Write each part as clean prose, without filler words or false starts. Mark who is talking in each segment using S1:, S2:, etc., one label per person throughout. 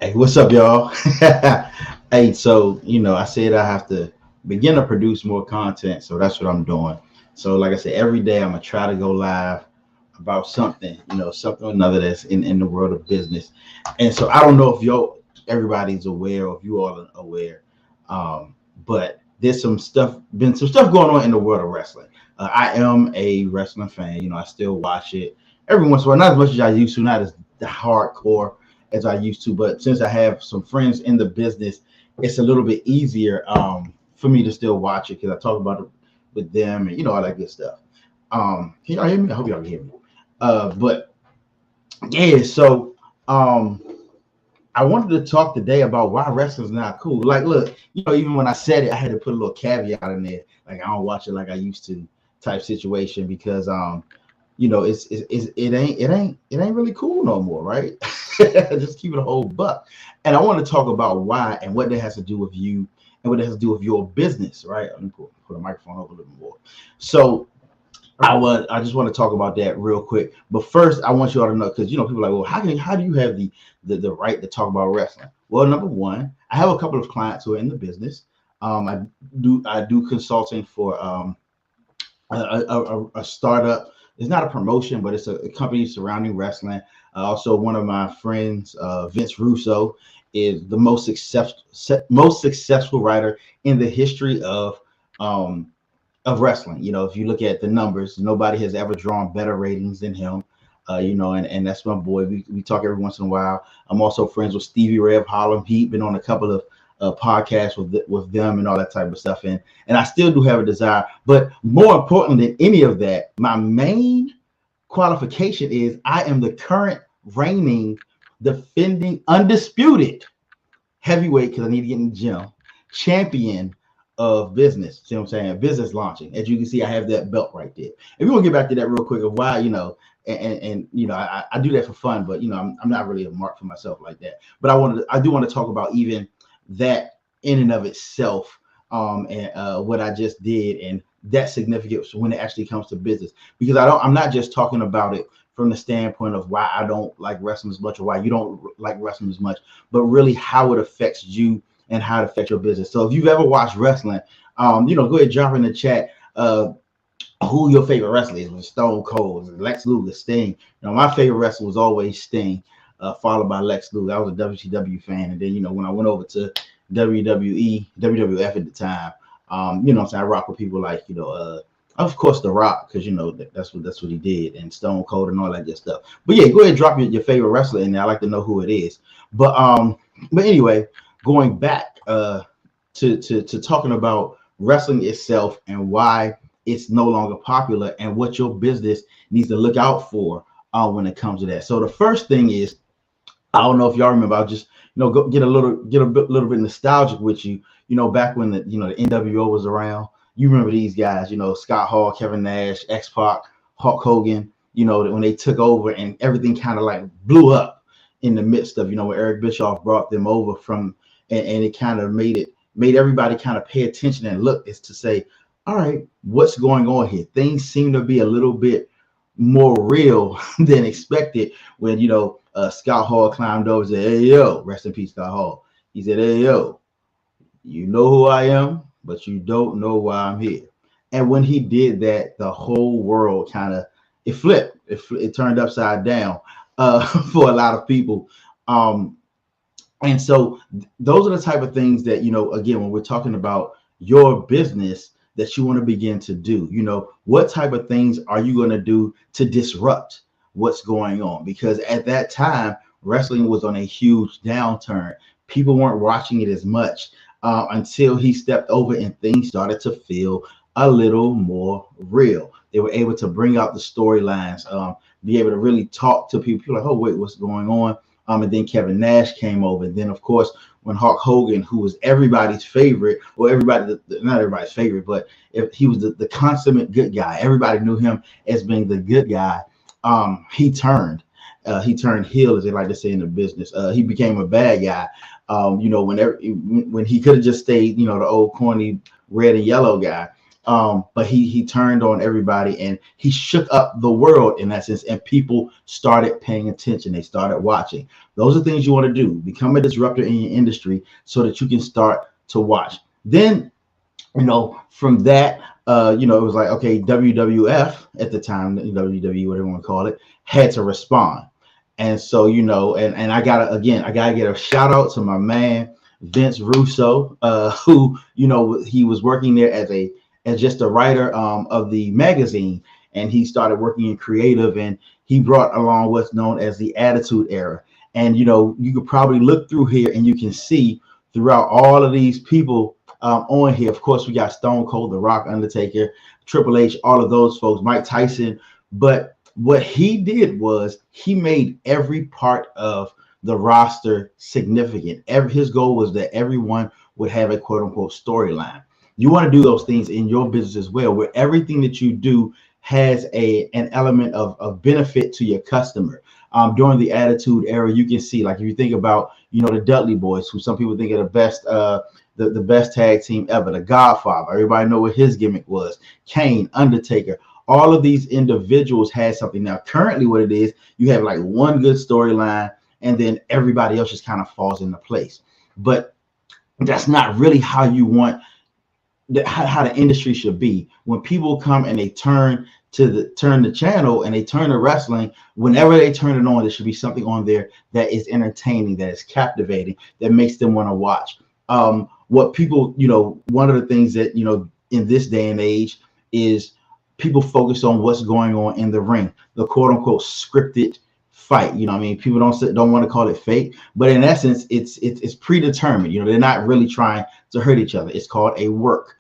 S1: Hey, what's up, y'all? Hey, so I said I have to begin to produce more content, so that's what I'm doing. So, like I said, every day I'm gonna try to go live about something, something or another that's in the world of business. And so I don't know if everybody's aware or if you all are aware, but there's been some stuff going on in the world of wrestling. I am a wrestling fan. I still watch it every once in a while, not as much as I used to, not as the hardcore as I used to. But since I have some friends in the business, it's a little bit easier for me to still watch it because I talk about it with them and all that good stuff. Can y'all hear me? I hope y'all can hear me. But yeah, so um, I wanted to talk today about why wrestling's not cool. Like, look, even when I said it, I had to put a little caveat in there, like I don't watch it like I used to, type situation, because it ain't really cool no more, right? Just keep it a whole buck. And I want to talk about why and what that has to do with you and what it has to do with your business, right? Let me put the microphone up a little more. So I just want to talk about that real quick. But first, I want you all to know, because people are like, well, how do you have the right to talk about wrestling? Well, number one, I have a couple of clients who are in the business. I do consulting for a startup. It's not a promotion, but it's a company surrounding wrestling. Also, one of my friends, Vince Russo, is the most successful writer in the history of wrestling. If you look at the numbers, nobody has ever drawn better ratings than him. And that's my boy. We talk every once in a while. I'm also friends with Stevie Ray of Harlem Heat. Been on a couple of podcasts with them and all that type of stuff. And I still do have a desire. But more important than any of that, my main qualification is I am the current reigning, defending, undisputed heavyweight, because I need to get in the gym, champion of business. See what I'm saying? Business launching. As you can see, I have that belt right there. And we want to get back to that real quick of why, I do that for fun, but I'm not really a mark for myself like that. But I do want to talk about even that in and of itself, and what I just did, and that significance when it actually comes to business. Because I'm not just talking about it from the standpoint of why I don't like wrestling as much or why you don't like wrestling as much, but really how it affects you and how it affects your business. So if you've ever watched wrestling, go ahead, drop in the chat who your favorite wrestler is. Was Stone Cold, Lex Luger, Sting. My favorite wrestler was always Sting, followed by Lex Luger. I was a WCW fan, and then when I went over to WWE, WWF at the time, I rock with people like of course The Rock, because that's what he did, and Stone Cold and all that good stuff. But yeah, go ahead and drop your favorite wrestler in there. I like to know who it is. But anyway, going back to talking about wrestling itself and why it's no longer popular and what your business needs to look out for when it comes to that. So the first thing is, I don't know if y'all remember, I'll just go get a little bit nostalgic with you. Back when the NWO was around. You remember these guys, Scott Hall, Kevin Nash, X-Pac, Hulk Hogan, when they took over and everything kind of like blew up in the midst of, when Eric Bischoff brought them over from, and it kind of made everybody kind of pay attention and look, is to say, all right, what's going on here? Things seem to be a little bit more real than expected when, Scott Hall climbed over and said, hey, yo, rest in peace, Scott Hall. He said, hey, yo, you know who I am, but you don't know why I'm here. And when he did that, the whole world kind of, it flipped. It turned upside down for a lot of people. And so those are the type of things that, again, when we're talking about your business that you want to begin to do, what type of things are you going to do to disrupt what's going on? Because at that time, wrestling was on a huge downturn. People weren't watching it as much until he stepped over and things started to feel a little more real. They were able to bring out the storylines, be able to really talk to people. People like, oh, wait, what's going on? And then Kevin Nash came over. And then, of course, when Hulk Hogan, who was everybody's favorite, or not everybody's favorite, but if he was the consummate good guy, everybody knew him as being the good guy. He turned heel, as they like to say in the business. He became a bad guy. When he could have just stayed, the old corny red and yellow guy. But he turned on everybody and he shook up the world in that sense, and people started paying attention. They started watching. Those are things you want to do. Become a disruptor in your industry so that you can start to watch. Then, from that, it was like, okay, WWF at the time, WWE, whatever you want to call it, had to respond. And so, and I gotta get a shout out to my man Vince Russo, who, he was working there as just a writer of the magazine, and he started working in creative, and he brought along what's known as the Attitude Era. And you could probably look through here and you can see throughout all of these people on here. Of course, we got Stone Cold, The Rock, Undertaker, Triple H, all of those folks, Mike Tyson. But what he did was he made every part of the roster significant. His goal was that everyone would have a quote unquote storyline. You want to do those things in your business as well, where everything that you do has an element of benefit to your customer. During the Attitude Era, you can see, like, if you think about, the Dudley Boys, who some people think are the best, the best tag team ever, the Godfather. Everybody know what his gimmick was. Kane, Undertaker. All of these individuals had something. Now, currently, what it is, you have like one good storyline, and then everybody else just kind of falls into place. But that's not really how you want how the industry should be. When people come and they turn the channel and they turn to wrestling, whenever they turn it on, there should be something on there that is entertaining, that is captivating, that makes them want to watch. What people, one of the things that, in this day and age is people focus on what's going on in the ring, the quote unquote scripted fight. People don't want to call it fake, but in essence, it's predetermined. They're not really trying to hurt each other. It's called a work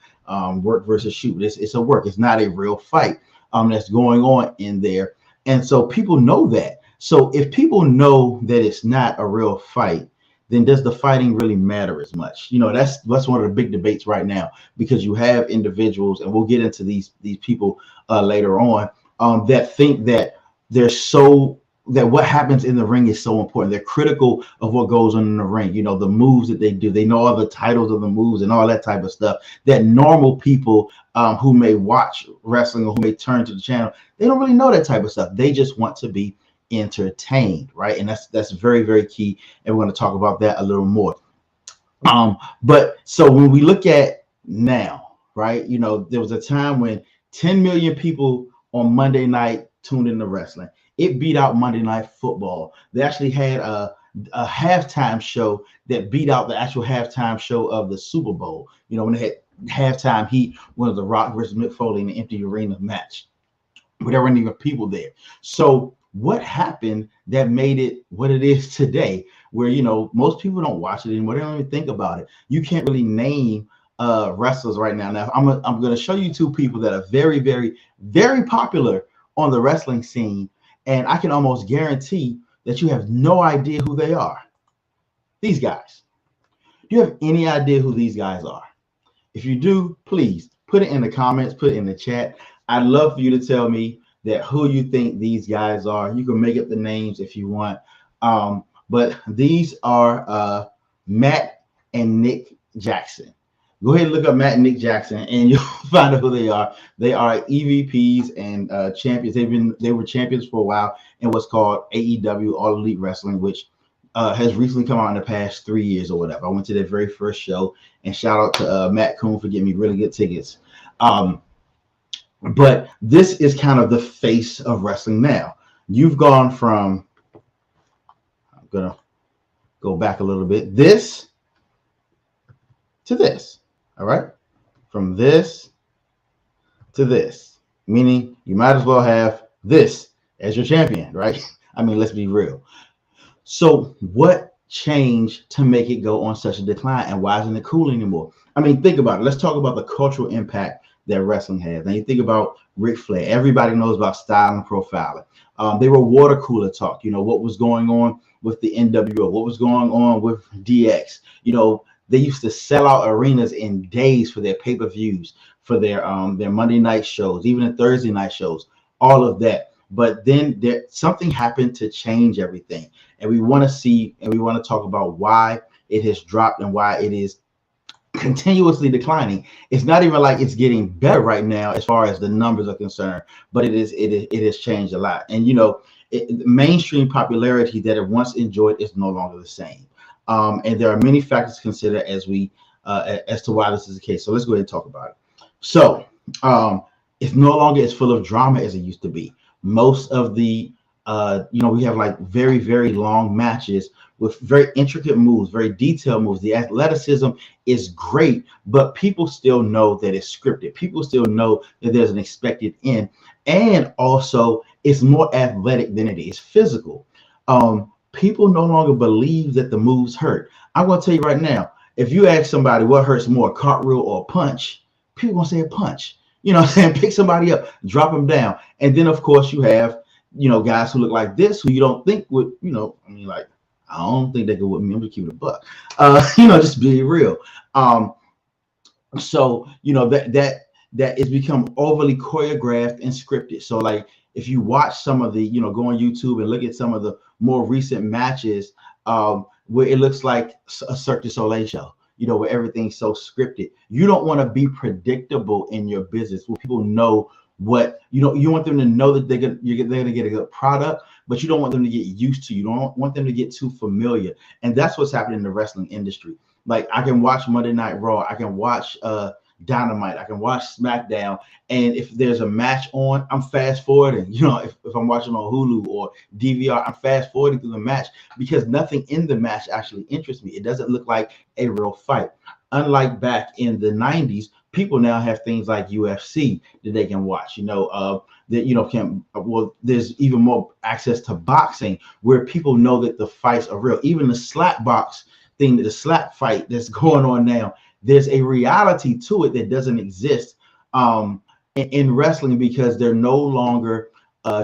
S1: versus shoot. It's a work. It's not a real fight that's going on in there. And so people know that. So if people know that it's not a real fight, then does the fighting really matter as much? That's one of the big debates right now, because you have individuals, and we'll get into these people later on, that think that that what happens in the ring is so important. They're critical of what goes on in the ring. The moves that they do. They know all the titles of the moves and all that type of stuff that normal people who may watch wrestling or who may turn to the channel, they don't really know that type of stuff. They just want to be entertained, right? And that's very, very key. And we're going to talk about that a little more. But so when we look at now, right, there was a time when 10 million people on Monday night tuned into wrestling. It beat out Monday Night Football. They actually had a halftime show that beat out the actual halftime show of the Super Bowl. When they had halftime heat, one of The Rock versus Mick Foley in the empty arena match. But there weren't even people there. So what happened that made it what it is today, where, most people don't watch it anymore. They don't even think about it. You can't really name wrestlers right now. Now, I'm going to show you two people that are very, very, very popular on the wrestling scene. And I can almost guarantee that you have no idea who they are. These guys. Do you have any idea who these guys are? If you do, please put it in the comments, put it in the chat. I'd love for you to tell me that who you think these guys are. You can make up the names if you want. But these are Matt and Nick Jackson. Go ahead and look up Matt and Nick Jackson, and you'll find out who they are. They are EVPs and champions. They were champions for a while in what's called AEW, All Elite Wrestling, which has recently come out in the past 3 years or whatever. I went to their very first show, and shout out to Matt Coon for getting me really good tickets. But this is kind of the face of wrestling now. You've gone from, I'm gonna go back a little bit, this to this. All right, from this to this, meaning you might as well have this as your champion, right? Let's be real. So what changed to make it go on such a decline, and why isn't it cool anymore? Think about it. Let's talk about the cultural impact that wrestling has. And you think about Ric Flair. Everybody knows about style and profiling. They were water cooler talk. What was going on with the NWO? What was going on with DX? They used to sell out arenas in days for their pay-per-views, for their Monday night shows, even the Thursday night shows, all of that. But then something happened to change everything. And we want to see, and we want to talk about why it has dropped and why it is continuously declining. It's not even like it's getting better right now as far as the numbers are concerned, but it has changed a lot. And the mainstream popularity that it once enjoyed is no longer the same. And there are many factors to consider as to why this is the case. So let's go ahead and talk about it. So it's no longer as full of drama as it used to be. Most of the we have like very, very long matches with very intricate moves, very detailed moves. The athleticism is great, but people still know that it's scripted. People still know that there's an expected end. And also, it's more athletic than it is physical. People no longer believe that the moves hurt. I'm going to tell you right now, if you ask somebody what hurts more, a cartwheel or a punch, people going to say a punch. You know what I'm saying? Pick somebody up, drop them down. And then, of course, you have guys who look like this, who you don't think would, like, I don't think they could with me. I'm just keeping a buck. Just be real. So that it's become overly choreographed and scripted. So like if you watch some of the, go on YouTube and look at some of the more recent matches, where it looks like a Cirque du Soleil show, where everything's so scripted. You don't want to be predictable in your business where people know what you want them to know that they're gonna get a good product, but you don't want them to get used to. You don't want them to get too familiar, and that's what's happening in the wrestling industry. Like I can watch Monday Night Raw, I can watch Dynamite, I can watch SmackDown, and if there's a match on, I'm fast forwarding. If I'm watching on Hulu or DVR, I'm fast forwarding through the match because nothing in the match actually interests me. It doesn't look like a real fight. Unlike back in the 90s, people now have things like UFC that they can watch, there's even more access to boxing where people know that the fights are real. Even the slap box thing, the slap fight that's going on now, there's a reality to it that doesn't exist in wrestling because they're no longer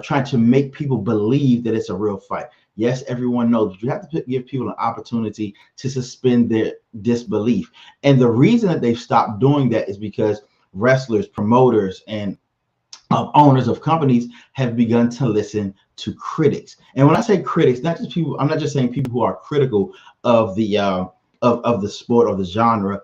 S1: trying to make people believe that it's a real fight. Yes, everyone knows, but you have to give people an opportunity to suspend their disbelief. And the reason that they've stopped doing that is because wrestlers, promoters, and owners of companies have begun to listen to critics. And when I say critics, not just people, I'm not just saying people who are critical of the of the sport or the genre.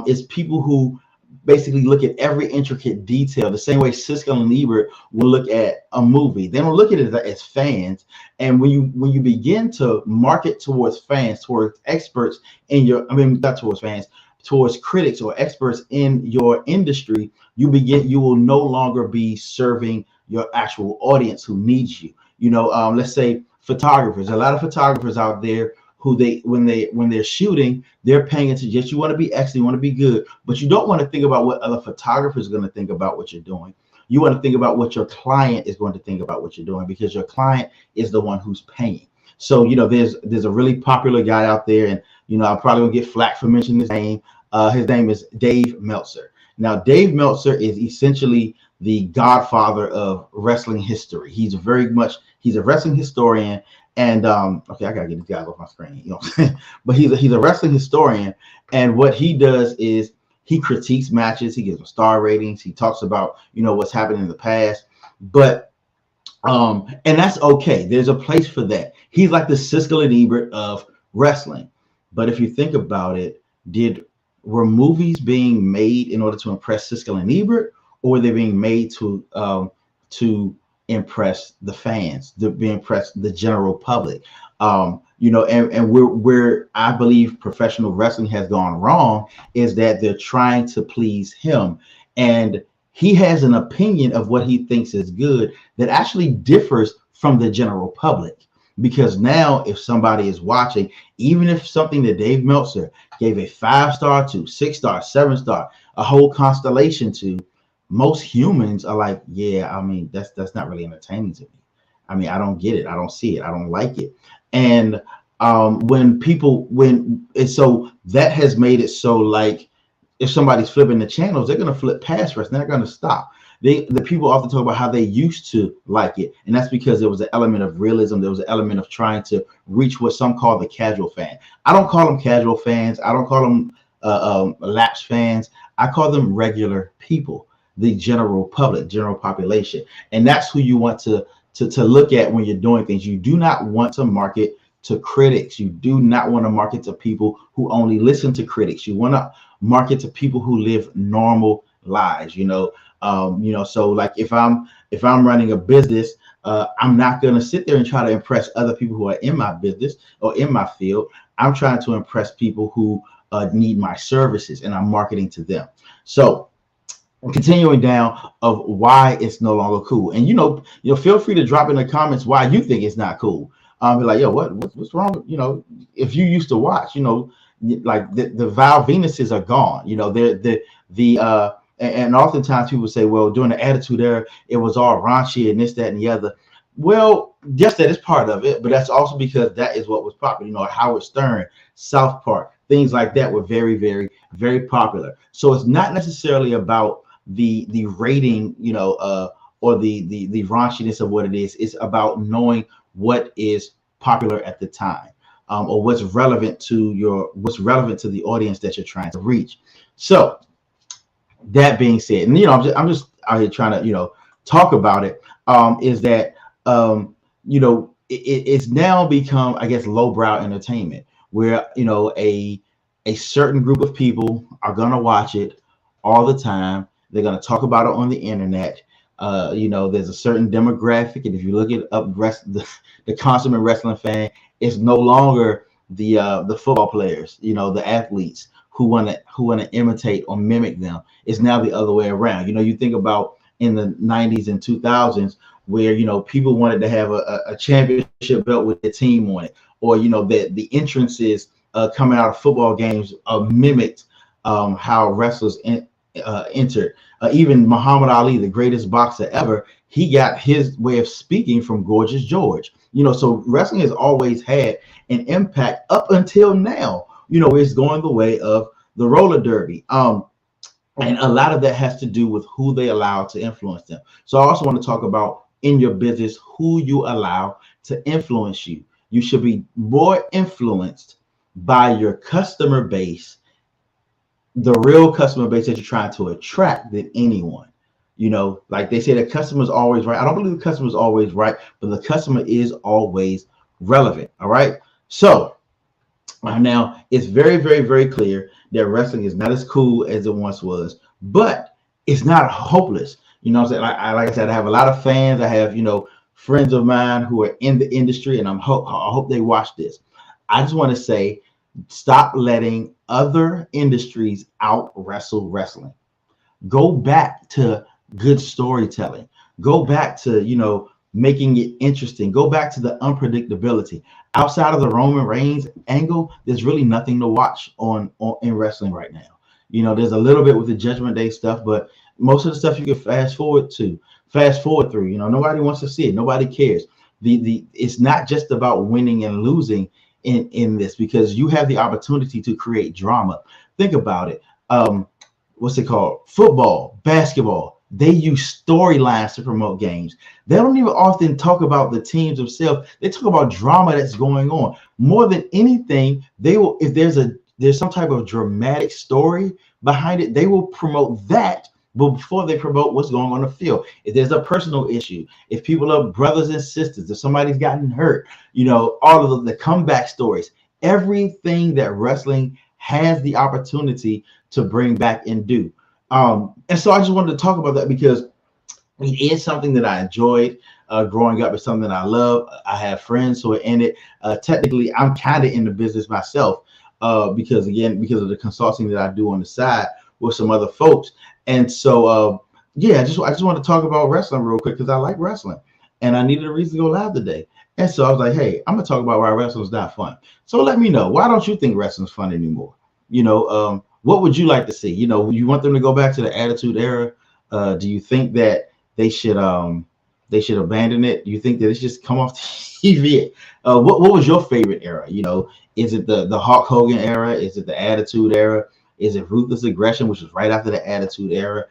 S1: It's people who basically look at every intricate detail the same way Siskel and Ebert will look at a movie. They don't look at it as fans. And when you begin to market towards fans, towards experts not towards fans, towards critics or experts in your industry, you will no longer be serving your actual audience who needs you. Let's say photographers. A lot of photographers out there who when they're shooting, they're paying attention. Yes, you want to be excellent, you want to be good, but you don't want to think about what other photographers are going to think about what you're doing. You want to think about what your client is going to think about what you're doing, because your client is the one who's paying. So, there's a really popular guy out there, and, I'm probably going to get flack for mentioning his name. His name is Dave Meltzer. Now, Dave Meltzer is essentially the godfather of wrestling history. He's a wrestling historian. And okay, I gotta get these guys off my screen, but he's a wrestling historian, and what he does is he critiques matches, he gives them star ratings, he talks about what's happened in the past, but and that's okay. There's a place for that. He's like the Siskel and Ebert of wrestling. But if you think about it, were movies being made in order to impress Siskel and Ebert, or were they being made to impress the fans, to be impressed the general public? And where I believe professional wrestling has gone wrong is that they're trying to please him, and he has an opinion of what he thinks is good that actually differs from the general public. Because now if somebody is watching, even if something that Dave Meltzer gave a 5-star to 6-star, 7-star, a whole constellation to, most humans are like, yeah, that's not really entertaining to me. I don't get it. I don't see it. I don't like it. And so that has made it so, like, if somebody's flipping the channels, they're going to flip past wrestling. They're going to stop. The people often talk about how they used to like it, and that's because there was an element of realism. There was an element of trying to reach what some call the casual fan. I don't call them casual fans. I don't call them lapsed fans. I call them regular people, the general public, general population. And that's who you want to look at when you're doing things. You do not want to market to critics. You do not want to market to people who only listen to critics. You want to market to people who live normal lives. So like if I'm running a business, I'm not going to sit there and try to impress other people who are in my business or in my field. I'm trying to impress people who need my services, and I'm marketing to them. So continuing down of why it's no longer cool, and feel free to drop in the comments why you think it's not cool. Be like, yo, what's wrong? If you used to watch, like the Val Venuses are gone. They're and oftentimes people say, well, during the Attitude Era, it was all raunchy and this, that, and the other. Well, yes, that is part of it, but that's also because that is what was popular. Howard Stern, South Park, things like that were very, very, very popular. So it's not necessarily about the rating, or the raunchiness of what it is. It's about knowing what is popular at the time, or what's relevant to the audience that you're trying to reach. So that being said, and I'm just out here trying to talk about it. Is that it's now become, I guess, lowbrow entertainment, where a certain group of people are gonna watch it all the time. They're gonna talk about it on the internet. There's a certain demographic, and if you look at the consummate wrestling fan, it's no longer the football players, the athletes who want to imitate or mimic them. It's now the other way around. You think about in the 90s and 2000s, where people wanted to have a championship belt with their team on it, or the entrances coming out of football games mimicked how wrestlers entered. Even Muhammad Ali, the greatest boxer ever, he got his way of speaking from Gorgeous George. So wrestling has always had an impact up until now. It's going the way of the roller derby. And a lot of that has to do with who they allow to influence them. So I also want to talk about in your business, who you allow to influence you. You should be more influenced by your customer base, the real customer base that you're trying to attract, than anyone. Like they say, the customer's always right. I don't believe the customer's always right, but the customer is always relevant. All right. So now it's very, very, very clear that wrestling is not as cool as it once was, but it's not hopeless. What I'm saying? Like I said, I have a lot of fans. I have, friends of mine who are in the industry, and I hope they watch this. I just want to say, stop letting other industries out wrestle wrestling. Go back to good storytelling. Go back to, making it interesting. Go back to the unpredictability. Outside of the Roman Reigns angle, there's really nothing to watch in wrestling right now. There's a little bit with the Judgment Day stuff, but most of the stuff you can fast forward through. Nobody wants to see it. Nobody cares. It's not just about winning and losing in this, because you have the opportunity to create drama. Think about it. What's it called? Football, basketball. They use storylines to promote games. They don't even often talk about the teams themselves. They talk about drama that's going on. More than anything, they will, if there's some type of dramatic story behind it, they will promote that before they promote what's going on the field. If there's a personal issue, if people are brothers and sisters, if somebody's gotten hurt, all of the comeback stories, everything that wrestling has the opportunity to bring back and do. And so I just wanted to talk about that, because it is something that I enjoyed growing up. It's something that I love. I have friends who are in it. Technically, I'm kind of in the business myself, because of the consulting that I do on the side with some other folks. And so, I just want to talk about wrestling real quick, because I like wrestling, and I needed a reason to go live today. And so I was like, hey, I'm gonna talk about why wrestling's not fun. So let me know, why don't you think wrestling's fun anymore? What would you like to see? You want them to go back to the Attitude Era? Do you think that they should abandon it? Do you think that it should just come off TV? What was your favorite era? Is it the Hulk Hogan era? Is it the Attitude Era? Is it Ruthless Aggression, which was right after the Attitude Era?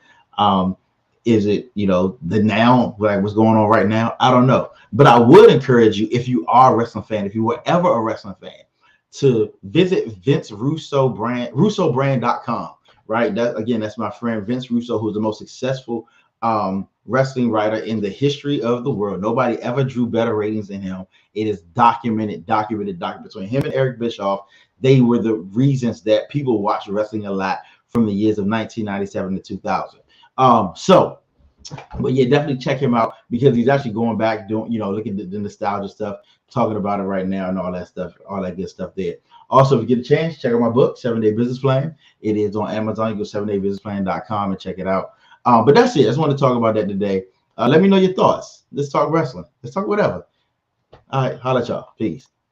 S1: Is it, the now, like what's going on right now? I don't know. But I would encourage you, if you are a wrestling fan, if you were ever a wrestling fan, to visit Vince Russo brand, RussoBrand.com, right? That's my friend Vince Russo, who's the most successful wrestling writer in the history of the world. Nobody ever drew better ratings than him. It is documented between him and Eric Bischoff. They were the reasons that people watch wrestling a lot from the years of 1997 to 2000. But yeah, definitely check him out because he's actually going back, doing, looking at the nostalgia stuff, talking about it right now and all that stuff, all that good stuff there. Also, if you get a chance, check out my book, 7-Day Business Plan. It is on Amazon. You go 7daybusinessplan.com and check it out. But that's it. I just want to talk about that today. Let me know your thoughts. Let's talk wrestling. Let's talk whatever. All right. Holla at y'all. Peace.